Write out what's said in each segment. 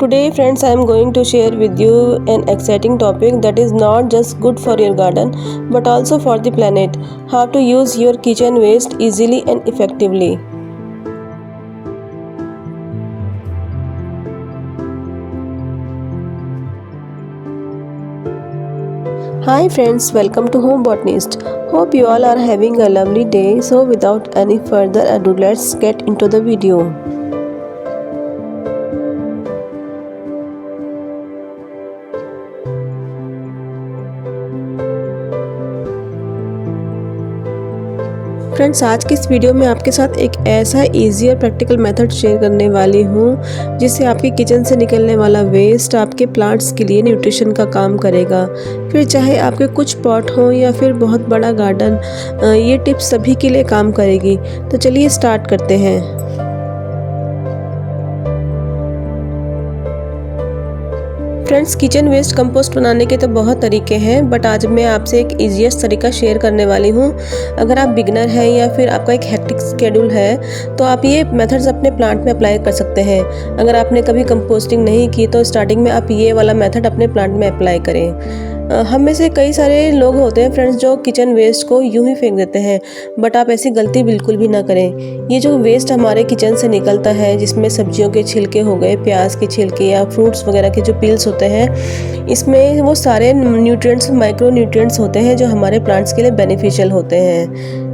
Today friends, I am going to share with you an exciting topic that is not just good for your garden but also for the planet. How to use your kitchen waste easily and effectively. Hi friends, welcome to Home Botanist. Hope you all are having a lovely day. So without any further ado, let's get into the video. Friends, आज की इस video में आपके साथ एक ऐसा easy और practical method share करने वाली हूँ जिससे आपके किचन से निकलने वाला वेस्ट आपके प्लांट्स के लिए न्यूट्रिशन का काम करेगा। फिर चाहे आपके कुछ पॉट हो या फिर बहुत बड़ा गार्डन, ये टिप्स सभी के लिए काम करेगी। तो चलिए स्टार्ट करते हैं। फ्रेंड्स, किचन वेस्ट कंपोस्ट बनाने के तो बहुत तरीके हैं, बट आज मैं आपसे एक ईजीएस्ट तरीका शेयर करने वाली हूँ। अगर आप बिगनर हैं या फिर आपका एक हेक्टिक शेड्यूल है तो आप ये मेथड्स अपने प्लांट में अप्लाई कर सकते हैं। अगर आपने कभी कंपोस्टिंग नहीं की तो स्टार्टिंग में आप ये वाला मेथड अपने प्लांट में अप्लाई करें। हम में से कई सारे लोग होते हैं फ्रेंड्स जो किचन वेस्ट को यूं ही फेंक देते हैं, बट आप ऐसी गलती बिल्कुल भी ना करें। ये जो वेस्ट हमारे किचन से निकलता है, जिसमें सब्जियों के छिलके हो गए, प्याज के छिलके या फ्रूट्स वगैरह के जो पील्स होते हैं, इसमें वो सारे न्यूट्रिएंट्स, माइक्रो न्यूट्रिएंट्स होते हैं जो हमारे प्लांट्स के लिए बेनिफिशियल होते हैं।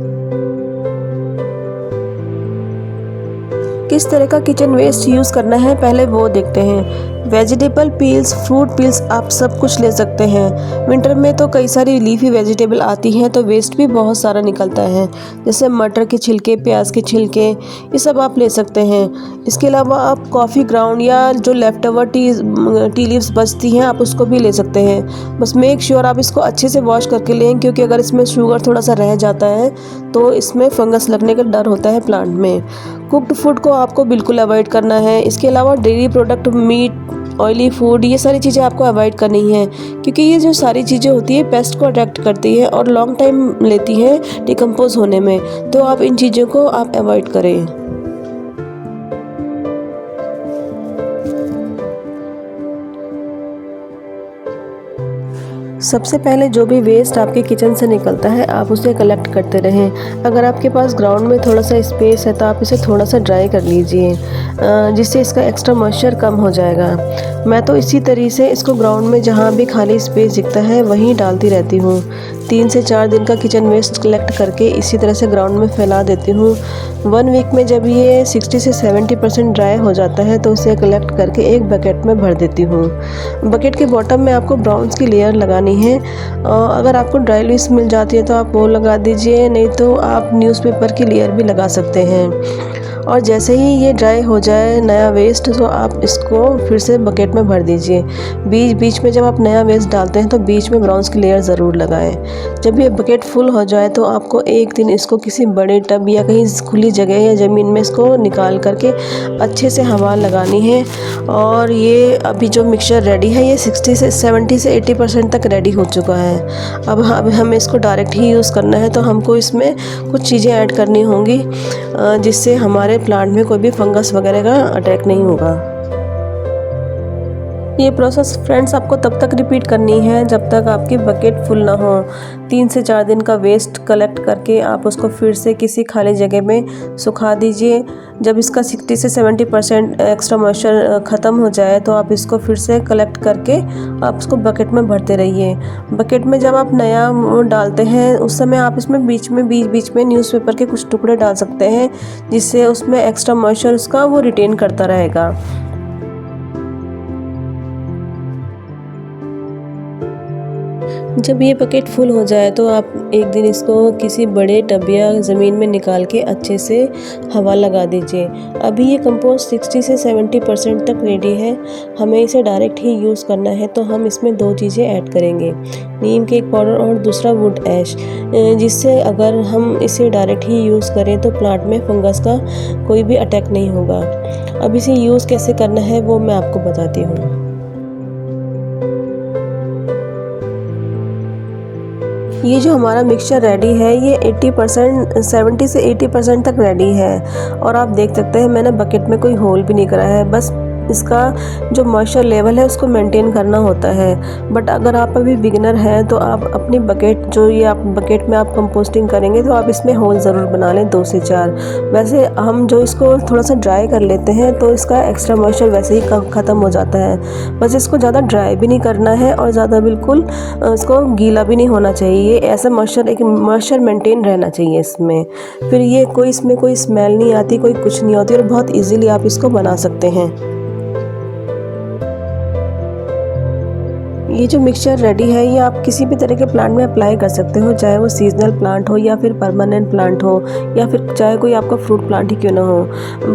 किस तरह का किचन वेस्ट यूज़ करना है पहले वो देखते हैं। वेजिटेबल पील्स, फ्रूट पील्स आप सब कुछ ले सकते हैं। विंटर में तो कई सारी लीफी वेजिटेबल आती हैं तो वेस्ट भी बहुत सारा निकलता है, जैसे मटर के छिलके, प्याज के छिलके, ये सब आप ले सकते हैं। इसके अलावा आप कॉफ़ी ग्राउंड या जो लेफ्ट ओवर टी लीव्स बचती हैं आप उसको भी ले सकते हैं। बस मेक श्योर आप इसको अच्छे से वॉश करके लें, क्योंकि अगर इसमें शुगर थोड़ा सा रह जाता है तो इसमें फंगस लगने का डर होता है प्लांट में। कुक्ड फूड को आपको बिल्कुल अवॉइड करना है। इसके अलावा dairy product, meat, oily food, ये सारी चीज़ें आपको अवॉइड करनी है, क्योंकि ये जो सारी चीज़ें होती है पेस्ट को अट्रैक्ट करती है और लॉन्ग टाइम लेती है डिकम्पोज होने में। तो आप इन चीज़ों को आप अवॉइड करें। सबसे पहले जो भी वेस्ट आपके किचन से निकलता है आप उसे कलेक्ट करते रहें। अगर आपके पास ग्राउंड में थोड़ा सा स्पेस है तो आप इसे थोड़ा सा ड्राई कर लीजिए, जिससे इसका एक्स्ट्रा मॉइस्चर कम हो जाएगा। मैं तो इसी तरीके से इसको ग्राउंड में जहाँ भी खाली स्पेस दिखता है वहीं डालती रहती हूँ। 3 से 4 दिन का किचन वेस्ट कलेक्ट करके इसी तरह से ग्राउंड में फैला देती हूँ। 1 वीक में जब ये 60 से 70% ड्राई हो जाता है तो उसे कलेक्ट करके एक बकेट में भर देती हूँ। बकेट के बॉटम में आपको ब्राउन्स की लेयर लगानी है। अगर आपको ड्राई लीव्स मिल जाती है तो आप वो लगा दीजिए, नहीं तो आप न्यूज़पेपर की लेयर भी लगा सकते हैं। और जैसे ही ये ड्राई हो जाए नया वेस्ट, तो आप इसको फिर से बकेट में भर दीजिए। बीच में जब आप नया वेस्ट डालते हैं तो बीच में ब्राउन्स की लेयर ज़रूर लगाएं। जब ये बकेट फुल हो जाए तो आपको एक दिन इसको किसी बड़े टब या कहीं खुली जगह या ज़मीन में इसको निकाल करके अच्छे से हवा लगानी है। और ये अभी जो मिक्सचर रेडी है ये 70 से 80% तक रेडी हो चुका है। अब हमें इसको डायरेक्ट ही यूज़ करना है, तो हमको इसमें कुछ चीज़ें ऐड करनी होंगी जिससे हमारे प्लांट में कोई भी फंगस वगैरह का अटैक नहीं होगा। ये प्रोसेस फ्रेंड्स आपको तब तक रिपीट करनी है जब तक आपकी बकेट फुल ना हो। 3 से 4 दिन का वेस्ट कलेक्ट करके आप उसको फिर से किसी खाली जगह में सुखा दीजिए। जब इसका 60 से 70% एक्स्ट्रा मॉइस्चर ख़त्म हो जाए तो आप इसको फिर से कलेक्ट करके आप उसको बकेट में भरते रहिए। बकेट में जब आप नया डालते हैं उस समय आप इसमें बीच में न्यूज़पेपर के कुछ टुकड़े डाल सकते हैं, जिससे उसमें एक्स्ट्रा मॉइस्चर उसका वो रिटेन करता रहेगा। जब ये बकेट फुल हो जाए तो आप एक दिन इसको किसी बड़े टब या ज़मीन में निकाल के अच्छे से हवा लगा दीजिए। अभी ये कंपोस्ट 60 से 70% तक रेडी है। हमें इसे डायरेक्ट ही यूज़ करना है, तो हम इसमें 2 चीज़ें ऐड करेंगे, नीम केक पाउडर और दूसरा वुड ऐश, जिससे अगर हम इसे डायरेक्ट ही यूज़ करें तो प्लांट में फंगस का कोई भी अटैक नहीं होगा। अब इसे यूज़ कैसे करना है वो मैं आपको बताती हूँ। ये जो हमारा मिक्सचर रेडी है ये 70 से 80% तक रेडी है। और आप देख सकते हैं मैंने बकेट में कोई होल भी नहीं करा है, बस इसका जो मॉइस्चर लेवल है उसको मेंटेन करना होता है। बट अगर आप अभी बिगिनर हैं तो आप अपनी बकेट जो ये आप बकेट में आप कंपोस्टिंग करेंगे तो आप इसमें होल ज़रूर बना लें 2 से 4। वैसे हम जो इसको थोड़ा सा ड्राई कर लेते हैं तो इसका एक्स्ट्रा मॉइस्चर वैसे ही ख़त्म हो जाता है। बस इसको ज़्यादा ड्राई भी नहीं करना है और ज़्यादा बिल्कुल इसको गीला भी नहीं होना चाहिए। ऐसा मॉइस्चर मेंटेन रहना चाहिए इसमें। फिर ये इसमें कोई स्मेल नहीं आती, कोई कुछ नहीं होती और बहुत ईजीली आप इसको बना सकते हैं। ये जो मिक्सचर रेडी है ये आप किसी भी तरह के प्लांट में अप्लाई कर सकते हो, चाहे वो सीजनल प्लांट हो या फिर परमानेंट प्लांट हो या फिर चाहे कोई आपका फ्रूट प्लांट ही क्यों ना हो।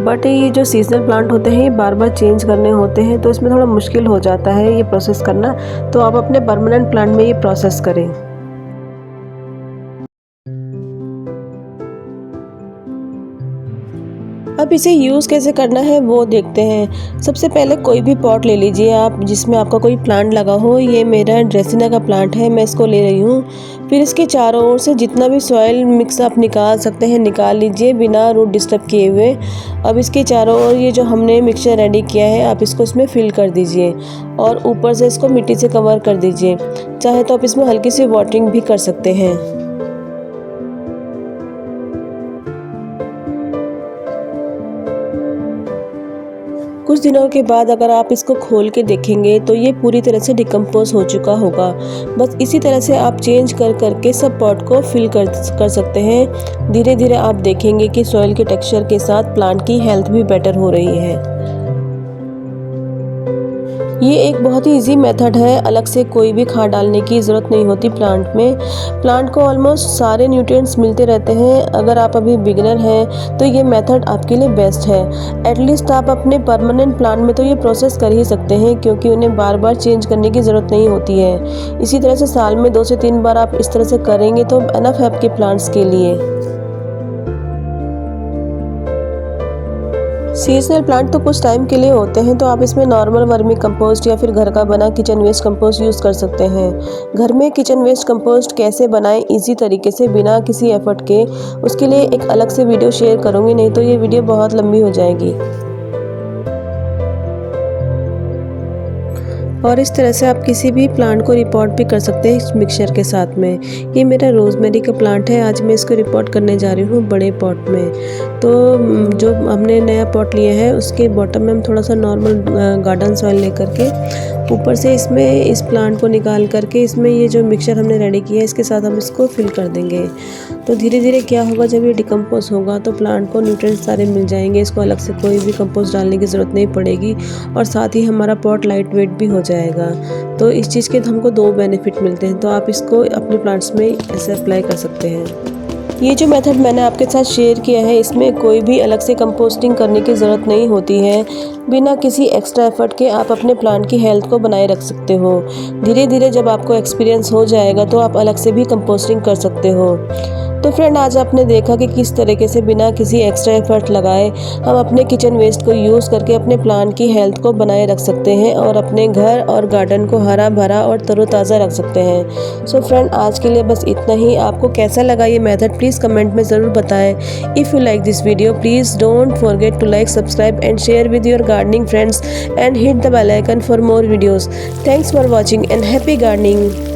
बट ये जो सीजनल प्लांट होते हैं ये बार बार चेंज करने होते हैं तो इसमें थोड़ा मुश्किल हो जाता है ये प्रोसेस करना। तो आप अपने परमानेंट प्लांट में ये प्रोसेस करें। अब इसे यूज़ कैसे करना है वो देखते हैं। सबसे पहले कोई भी पॉट ले लीजिए आप जिसमें आपका कोई प्लांट लगा हो। ये मेरा ड्रेसिना का प्लांट है, मैं इसको ले रही हूँ। फिर इसके चारों ओर से जितना भी सॉइल मिक्स आप निकाल सकते हैं निकाल लीजिए बिना रूट डिस्टर्ब किए हुए। अब इसके चारों ओर ये जो हमने मिक्सचर रेडी किया है आप इसको इसमें फिल कर दीजिए और ऊपर से इसको मिट्टी से कवर कर दीजिए। चाहे तो आप इसमें हल्की सी वाटरिंग भी कर सकते हैं। कुछ दिनों के बाद अगर आप इसको खोल के देखेंगे तो ये पूरी तरह से डिकम्पोज हो चुका होगा। बस इसी तरह से आप चेंज कर के सब पॉट को फिल कर सकते हैं। धीरे धीरे आप देखेंगे कि सॉइल के टेक्सचर के साथ प्लांट की हेल्थ भी बेटर हो रही है। ये एक बहुत ही इजी मेथड है, अलग से कोई भी खाद डालने की ज़रूरत नहीं होती प्लांट में। प्लांट को ऑलमोस्ट सारे न्यूट्रिएंट्स मिलते रहते हैं। अगर आप अभी बिगिनर हैं तो ये मेथड आपके लिए बेस्ट है। एटलीस्ट आप अपने परमानेंट प्लांट में तो ये प्रोसेस कर ही सकते हैं क्योंकि उन्हें बार बार चेंज करने की ज़रूरत नहीं होती है। इसी तरह से साल में 2 से 3 बार आप इस तरह से करेंगे तो इनफ है आपके प्लांट्स के लिए। सीजनल प्लांट तो कुछ टाइम के लिए होते हैं तो आप इसमें नॉर्मल वर्मी कंपोस्ट या फिर घर का बना किचन वेस्ट कंपोस्ट यूज़ कर सकते हैं। घर में किचन वेस्ट कंपोस्ट कैसे बनाएं इजी तरीके से बिना किसी एफर्ट के, उसके लिए एक अलग से वीडियो शेयर करूँगी, नहीं तो ये वीडियो बहुत लंबी हो जाएगी। और इस तरह से आप किसी भी प्लांट को रिपोर्ट भी कर सकते हैं इस मिक्सचर के साथ में। ये मेरा रोज़मेरी का प्लांट है, आज मैं इसको रिपोर्ट करने जा रही हूँ बड़े पॉट में। तो जो हमने नया पॉट लिया है उसके बॉटम में हम थोड़ा सा नॉर्मल गार्डन सॉइल लेकर के ऊपर से इसमें इस प्लांट को निकाल करके इसमें ये जो मिक्सचर हमने रेडी किया है इसके साथ हम इसको फिल कर देंगे। तो धीरे धीरे क्या होगा, जब ये डिकम्पोज होगा तो प्लांट को न्यूट्रिएंट्स सारे मिल जाएंगे, इसको अलग से कोई भी कंपोस्ट डालने की ज़रूरत नहीं पड़ेगी और साथ ही हमारा पॉट लाइट वेट भी हो जाएगा। तो इस चीज़ के हमको 2 बेनिफिट मिलते हैं, तो आप इसको अपने प्लांट्स में ऐसे अप्लाई कर सकते हैं। ये जो मेथड मैंने आपके साथ शेयर किया है इसमें कोई भी अलग से कंपोस्टिंग करने की ज़रूरत नहीं होती है। बिना किसी एक्स्ट्रा एफर्ट के आप अपने प्लांट की हेल्थ को बनाए रख सकते हो। धीरे धीरे जब आपको एक्सपीरियंस हो जाएगा तो आप अलग से भी कंपोस्टिंग कर सकते हो। तो फ्रेंड, आज आपने देखा कि किस तरीके से बिना किसी एक्स्ट्रा एफर्ट लगाए हम अपने किचन वेस्ट को यूज़ करके अपने प्लांट की हेल्थ को बनाए रख सकते हैं और अपने घर और गार्डन को हरा भरा और तरोताज़ा रख सकते हैं। सो फ्रेंड, आज के लिए बस इतना ही। आपको कैसा लगा ये मेथड प्लीज़ कमेंट में ज़रूर बताएं। If you like this video please don't forget to like, subscribe and share with your gardening friends and hit the bell icon for more videos. Thanks for watching and happy gardening.